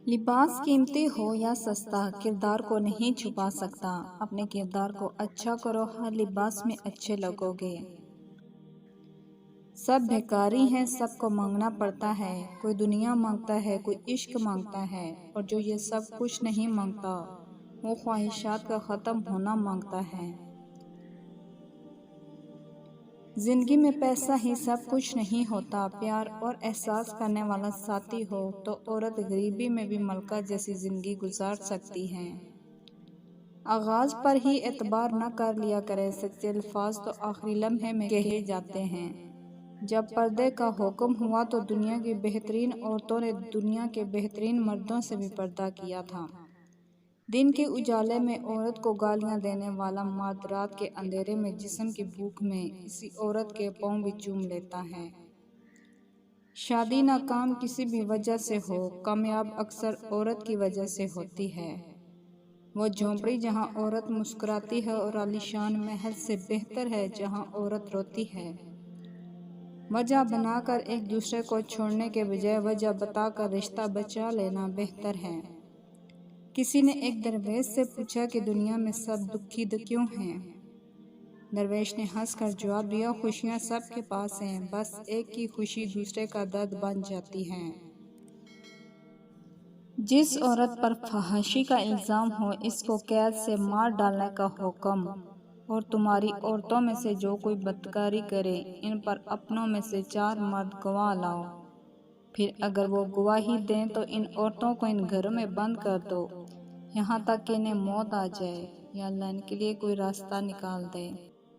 لباس قیمتی ہو یا سستا کردار کو نہیں چھپا سکتا۔ اپنے کردار کو اچھا کرو، ہر لباس میں اچھے لگو گے۔ سب بھکاری ہیں، سب کو مانگنا پڑتا ہے۔ کوئی دنیا مانگتا ہے، کوئی عشق مانگتا ہے، اور جو یہ سب کچھ نہیں مانگتا وہ خواہشات کا ختم ہونا مانگتا ہے۔ زندگی میں پیسہ ہی سب کچھ نہیں ہوتا، پیار اور احساس کرنے والا ساتھی ہو تو عورت غریبی میں بھی ملکہ جیسی زندگی گزار سکتی ہے۔ آغاز پر ہی اعتبار نہ کر لیا کرے، سچے الفاظ تو آخری لمحے میں کہے جاتے ہیں۔ جب پردے کا حکم ہوا تو دنیا کی بہترین عورتوں نے دنیا کے بہترین مردوں سے بھی پردہ کیا تھا۔ دن کے اجالے میں عورت کو گالیاں دینے والا مرد رات کے اندھیرے میں جسم کی بھوک میں اسی عورت کے پاؤں بھی چوم لیتا ہے۔ شادی ناکام کسی بھی وجہ سے ہو، کامیاب اکثر عورت کی وجہ سے ہوتی ہے۔ وہ جھونپڑی جہاں عورت مسکراتی ہے اور عالیشان محل سے بہتر ہے جہاں عورت روتی ہے۔ وجہ بنا کر ایک دوسرے کو چھوڑنے کے بجائے وجہ بتا کر رشتہ بچا لینا بہتر ہے۔ کسی نے ایک درویش سے پوچھا کہ دنیا میں سب دکھی کیوں ہیں؟ درویش نے ہنس کر جواب دیا، خوشیاں سب کے پاس ہیں، بس ایک کی خوشی دوسرے کا درد بن جاتی ہے۔ جس عورت پر فحاشی کا الزام ہو اس کو قید سے مار ڈالنے کا حکم، اور تمہاری عورتوں میں سے جو کوئی بدکاری کرے ان پر اپنوں میں سے 4 مرد گواہ لاؤ، پھر اگر وہ گواہی دیں تو ان عورتوں کو ان گھروں میں بند کر دو یہاں تک کہ انہیں موت آ جائے یا اللہ ان کے لیے کوئی راستہ نکال دے۔